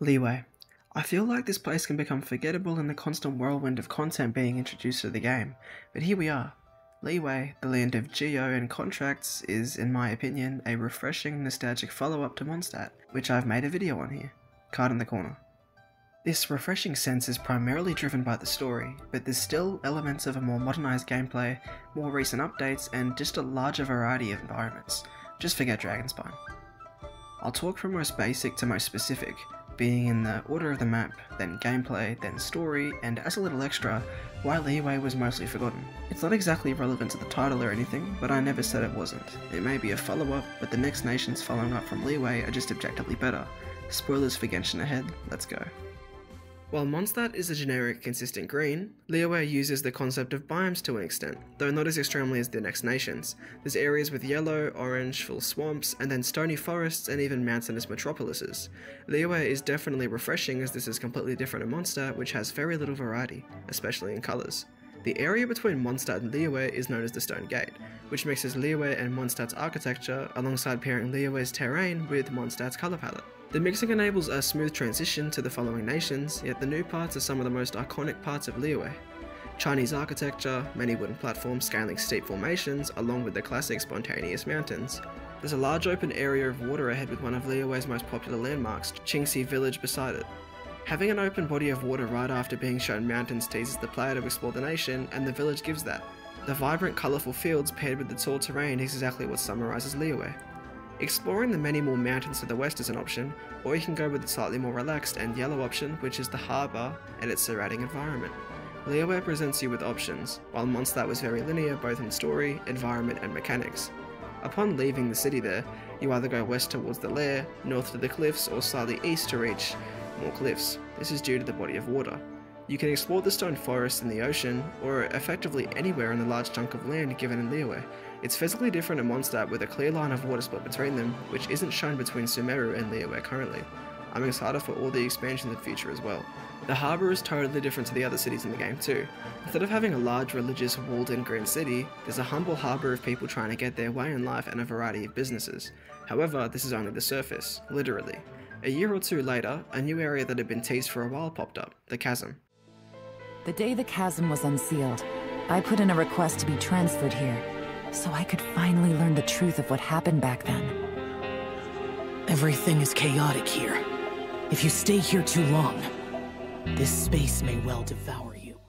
Liyue. I feel like this place can become forgettable in the constant whirlwind of content being introduced to the game, but here we are. Liyue, the land of geo and contracts, is, in my opinion, a refreshing, nostalgic follow-up to Mondstadt, which I've made a video on here. Card in the corner. This refreshing sense is primarily driven by the story, but there's still elements of a more modernised gameplay, more recent updates, and just a larger variety of environments. Just forget Dragonspine. I'll talk from most basic to most specific, being in the order of the map, then gameplay, then story, and as a little extra, why Liyue was mostly forgotten. It's not exactly relevant to the title or anything, but I never said it wasn't. It may be a follow-up, but the next nations following up from Liyue are just objectively better. Spoilers for Genshin ahead, let's go. While Mondstadt is a generic, consistent green, Liyue uses the concept of biomes to an extent, though not as extremely as the next nations. There's areas with yellow, orange, full swamps, and then stony forests and even mountainous metropolises. Liyue is definitely refreshing as this is completely different to Mondstadt, which has very little variety, especially in colours. The area between Mondstadt and Liyue is known as the Stone Gate, which mixes Liyue and Mondstadt's architecture alongside pairing Liyue's terrain with Mondstadt's colour palette. The mixing enables a smooth transition to the following nations, yet the new parts are some of the most iconic parts of Liyue. Chinese architecture, many wooden platforms scaling steep formations, along with the classic spontaneous mountains. There's a large open area of water ahead with one of Liyue's most popular landmarks, Qingxi Village, beside it. Having an open body of water right after being shown mountains teases the player to explore the nation, and the village gives that. The vibrant, colourful fields paired with the tall terrain is exactly what summarises Liyue. Exploring the many more mountains to the west is an option, or you can go with the slightly more relaxed and yellow option, which is the harbour and its surrounding environment. Liyue presents you with options, while Mondstadt was very linear both in story, environment and mechanics. Upon leaving the city there, you either go west towards the lair, north to the cliffs, or slightly east to reach more cliffs. This is due to the body of water. You can explore the stone forest in the ocean, or effectively anywhere in the large chunk of land given in Liyue. It's physically different in Mondstadt with a clear line of water split between them, which isn't shown between Sumeru and Liyue currently. I'm excited for all the expansions in the future as well. The harbour is totally different to the other cities in the game too. Instead of having a large religious walled-in green city, there's a humble harbour of people trying to get their way in life and a variety of businesses. However, this is only the surface, literally. A year or two later, a new area that had been teased for a while popped up, the Chasm. The day the chasm was unsealed, I put in a request to be transferred here, so I could finally learn the truth of what happened back then. Everything is chaotic here. If you stay here too long, this space may well devour you.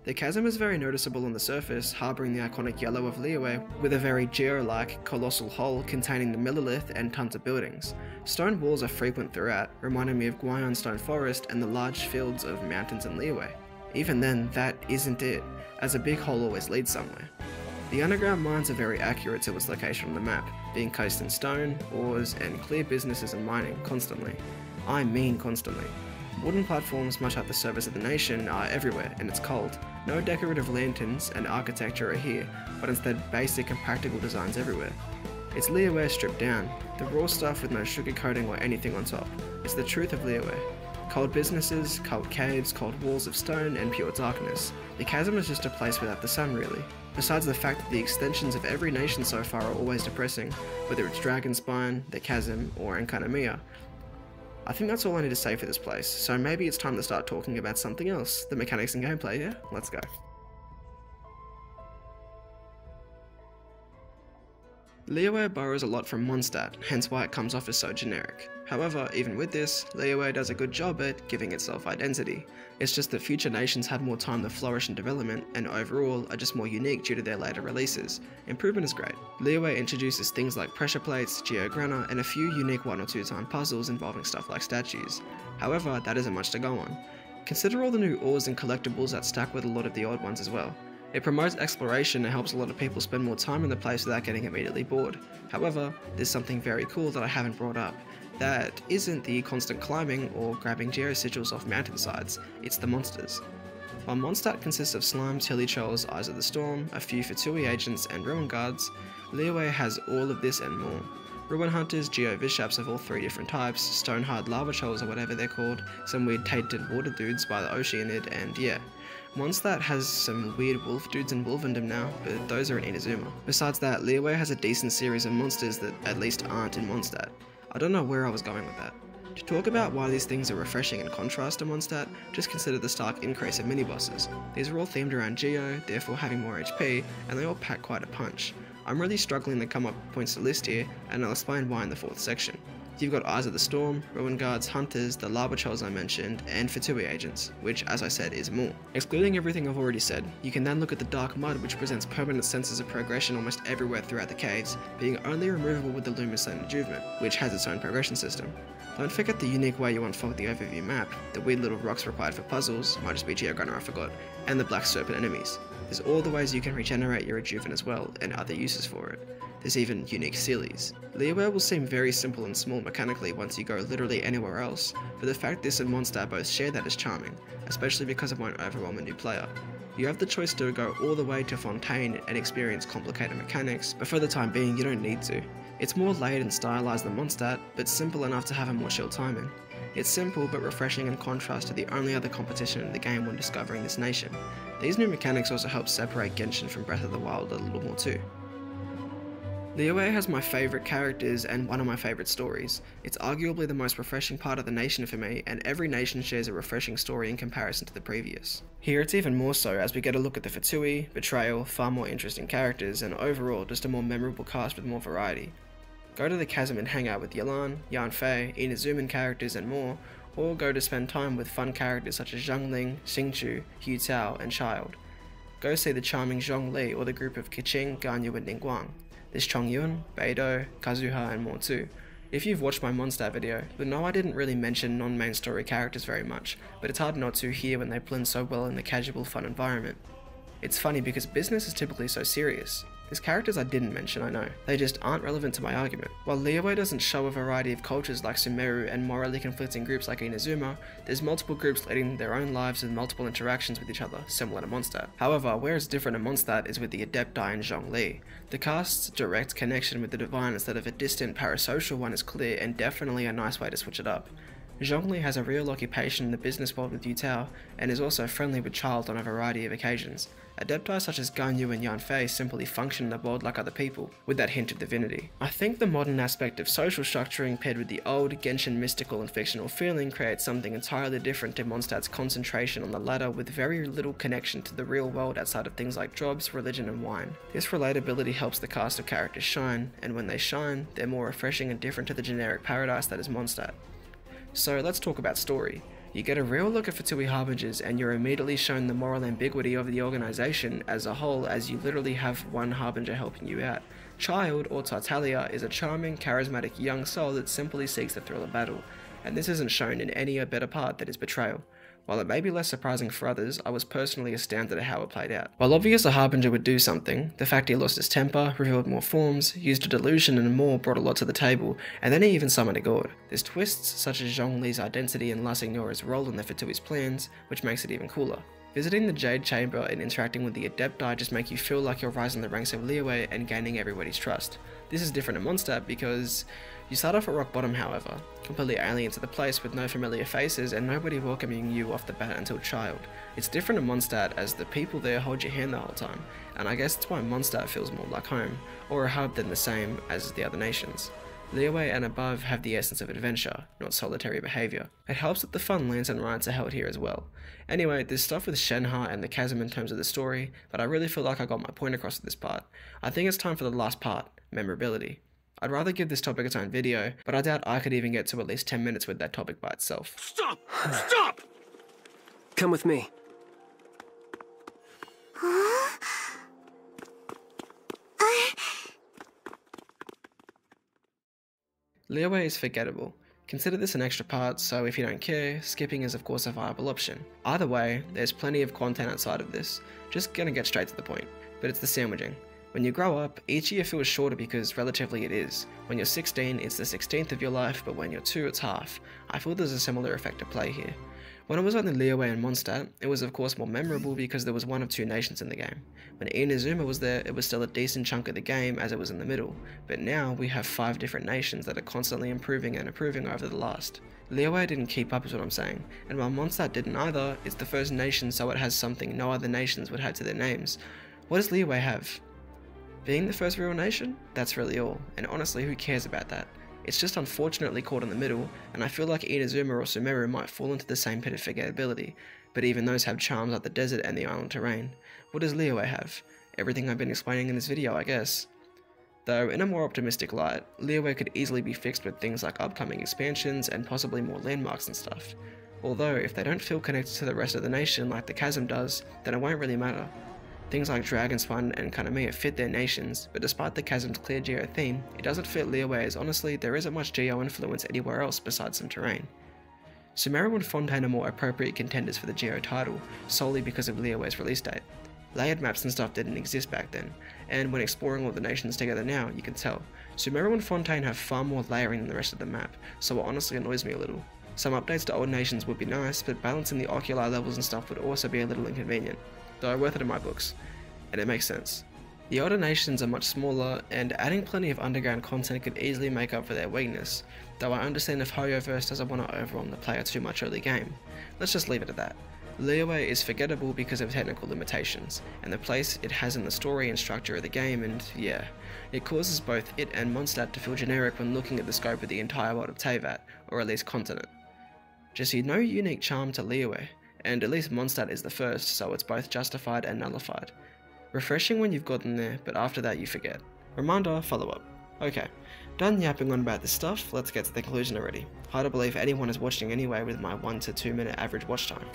The chasm is very noticeable on the surface, harbouring the iconic yellow of Liyue, with a very geo-like, colossal hole containing the millilith and tons of buildings. Stone walls are frequent throughout, reminding me of Guion Stone Forest and the large fields of mountains in Liyue. Even then, that isn't it, as a big hole always leads somewhere. The underground mines are very accurate to its location on the map, being cased in stone, ores, and clear businesses and mining constantly. I mean constantly. Wooden platforms much like the service of the nation are everywhere, and it's cold. No decorative lanterns and architecture are here, but instead basic and practical designs everywhere. It's Liyue stripped down, the raw stuff with no sugarcoating or anything on top. It's the truth of Liyue. Cold businesses, cold caves, cold walls of stone, and pure darkness. The chasm is just a place without the sun, really. Besides the fact that the extensions of every nation so far are always depressing, whether it's Dragonspine, the Chasm, or Enkanomiya. I think that's all I need to say for this place, so maybe it's time to start talking about something else, the mechanics and gameplay, yeah? Let's go. Liyue borrows a lot from Mondstadt, hence why it comes off as so generic. However, even with this, Liyue does a good job at giving itself identity. It's just that future nations have more time to flourish in development, and overall are just more unique due to their later releases. Improvement is great. Liyue introduces things like pressure plates, geograna, and a few unique 1 or 2 time puzzles involving stuff like statues. However, that isn't much to go on. Consider all the new ores and collectibles that stack with a lot of the old ones as well. It promotes exploration and helps a lot of people spend more time in the place without getting immediately bored. However, there's something very cool that I haven't brought up. That isn't the constant climbing or grabbing geosigils off mountainsides, it's the monsters. While Mondstadt consists of slimes, hilichurls, Eyes of the Storm, a few Fatui agents and ruin guards, Liyue has all of this and more. Ruin hunters, geo-vishaps of all 3 different types, stone-hard lava trolls or whatever they're called, some weird tainted water dudes by the Oceanid, and yeah. Mondstadt has some weird wolf dudes in Wolvendom now, but those are in Inazuma. Besides that, Liyue has a decent series of monsters that at least aren't in Mondstadt. I don't know where I was going with that. To talk about why these things are refreshing in contrast to Mondstadt, just consider the stark increase of mini-bosses. These are all themed around Geo, therefore having more HP, and they all pack quite a punch. I'm really struggling to come up with points to list here, and I'll explain why in the 4th section. You've got Eyes of the Storm, Ruin Guards, Hunters, the Lava Trolls I mentioned, and Fatui agents, which as I said is more. Excluding everything I've already said, you can then look at the Dark Mud, which presents permanent senses of progression almost everywhere throughout the caves, being only removable with the Luminous Lane Adjuvement, which has its own progression system. Don't forget the unique way you unfold the overview map, the weird little rocks required for puzzles, might just be Geogunner I forgot, and the Black Serpent enemies. There's all the ways you can regenerate your Adjuvant as well, and other uses for it. There's even unique Sealies. Liyue will seem very simple and small mechanically once you go literally anywhere else, but the fact this and Mondstadt both share that is charming, especially because it won't overwhelm a new player. You have the choice to go all the way to Fontaine and experience complicated mechanics, but for the time being you don't need to. It's more layered and stylized than Mondstadt, but simple enough to have a more chill timing. It's simple but refreshing in contrast to the only other competition in the game when discovering this nation. These new mechanics also help separate Genshin from Breath of the Wild a little more too. Liyue has my favourite characters and one of my favourite stories. It's arguably the most refreshing part of the nation for me, and every nation shares a refreshing story in comparison to the previous. Here it's even more so as we get a look at the Fatui, Betrayal, far more interesting characters, and overall just a more memorable cast with more variety. Go to the Chasm and hang out with Yelan, Yanfei, Inazuman characters and more, or go to spend time with fun characters such as Xiangling, Xingqiu, Hu Tao, and Child. Go see the charming Zhongli or the group of Keqing, Ganyu, and Ningguang. There's Chongyun, Beidou, Kazuha, and more too. If you've watched my Mondstadt video, you'll know I didn't really mention non-main story characters very much, but it's hard not to here when they blend so well in the casual fun environment. It's funny because business is typically so serious. There's characters I didn't mention, I know. They just aren't relevant to my argument. While Liyue doesn't show a variety of cultures like Sumeru and morally conflicting groups like Inazuma, there's multiple groups leading their own lives with multiple interactions with each other, similar to Mondstadt. However, where it's different in Mondstadt is with the Adepti and Zhongli. The cast's direct connection with the divine instead of a distant parasocial one is clear and definitely a nice way to switch it up. Zhongli has a real occupation in the business world with Hu Tao, and is also friendly with Child on a variety of occasions. Adepti such as Ganyu and Yanfei simply function in the world like other people, with that hint of divinity. I think the modern aspect of social structuring paired with the old Genshin mystical and fictional feeling creates something entirely different to Mondstadt's concentration on the latter with very little connection to the real world outside of things like jobs, religion and wine. This relatability helps the cast of characters shine, and when they shine, they're more refreshing and different to the generic paradise that is Mondstadt. So let's talk about story. You get a real look at Fatui Harbingers and you're immediately shown the moral ambiguity of the organisation as a whole, as you literally have one Harbinger helping you out. Child, or Tartaglia, is a charming, charismatic young soul that simply seeks the thrill of battle, and this isn't shown in any better part that is Betrayal. While it may be less surprising for others, I was personally astounded at how it played out. While obvious a Harbinger would do something, the fact he lost his temper, revealed more forms, used a delusion and more brought a lot to the table, and then he even summoned a god. There's twists such as Zhongli's identity and La Signora's role in the Fatui's plans, which makes it even cooler. Visiting the Jade Chamber and interacting with the Adepti just make you feel like you're rising the ranks of Liyue and gaining everybody's trust. This is different in Mondstadt because you start off at rock bottom, however, completely alien to the place with no familiar faces and nobody welcoming you off the bat until Child. It's different in Mondstadt as the people there hold your hand the whole time, and I guess that's why Mondstadt feels more like home, or a hub than the same as the other nations. Liyue and above have the essence of adventure, not solitary behaviour. It helps that the fun lands and rides are held here as well. Anyway, there's stuff with Shenhe and the chasm in terms of the story, but I really feel like I got my point across with this part. I think it's time for the last part, memorability. I'd rather give this topic its own video, but I doubt I could even get to at least 10 minutes with that topic by itself. Stop! Stop! Come with me. Liyue is forgettable. Consider this an extra part, so if you don't care, skipping is of course a viable option. Either way, there's plenty of content outside of this, just gonna get straight to the point, but it's the sandwiching. When you grow up, each year feels shorter because relatively it is. When you're 16, it's the 16th of your life, but when you're 2, it's half. I feel there's a similar effect at play here. When it was only Liyue and Mondstadt, it was of course more memorable because there was one of 2 nations in the game. When Inazuma was there, it was still a decent chunk of the game as it was in the middle, but now we have 5 different nations that are constantly improving and improving over the last. Liyue didn't keep up is what I'm saying, and while Mondstadt didn't either, it's the first nation so it has something no other nations would have to their names. What does Liyue have? Being the first real nation? That's really all, and honestly who cares about that? It's just unfortunately caught in the middle, and I feel like Inazuma or Sumeru might fall into the same pit of forgettability, but even those have charms like the desert and the island terrain. What does Liyue have? Everything I've been explaining in this video, I guess. Though, in a more optimistic light, Liyue could easily be fixed with things like upcoming expansions and possibly more landmarks and stuff. Although, if they don't feel connected to the rest of the nation like the Chasm does, then it won't really matter. Things like Dragonspawn and Kanamiya fit their nations, but despite the Chasm's clear Geo theme, it doesn't fit Liyue as honestly there isn't much Geo influence anywhere else besides some terrain. Sumeru and Fontaine are more appropriate contenders for the Geo title, solely because of Liyue's release date. Layered maps and stuff didn't exist back then, and when exploring all the nations together now, you can tell. Sumeru and Fontaine have far more layering than the rest of the map, so it honestly annoys me a little. Some updates to old nations would be nice, but balancing the oculi levels and stuff would also be a little inconvenient, though worth it in my books. And it makes sense. The older nations are much smaller, and adding plenty of underground content could easily make up for their weakness, though I understand if Hoyoverse doesn't want to overwhelm the player too much early game. Let's just leave it at that. Liyue is forgettable because of technical limitations, and the place it has in the story and structure of the game, and yeah, it causes both it and Mondstadt to feel generic when looking at the scope of the entire world of Teyvat, or at least continent. Just see no unique charm to Liyue, and at least Mondstadt is the first, so it's both justified and nullified. Refreshing when you've gotten there, but after that you forget. Reminder, follow up. Okay, done yapping on about this stuff, let's get to the conclusion already. Hard to believe anyone is watching anyway with my 1 to 2 minute average watch time.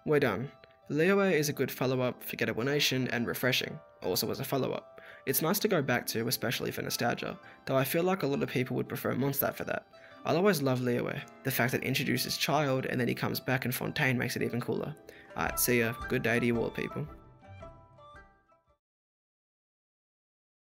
We're done. Liyue is a good follow-up, forgettable nation, and refreshing, also as a follow-up. It's nice to go back to, especially for nostalgia, though I feel like a lot of people would prefer Mondstadt for that. I'll always love Liyue. The fact that it introduces Childe and then he comes back in Fontaine makes it even cooler. Alright, see ya, good day to you all people.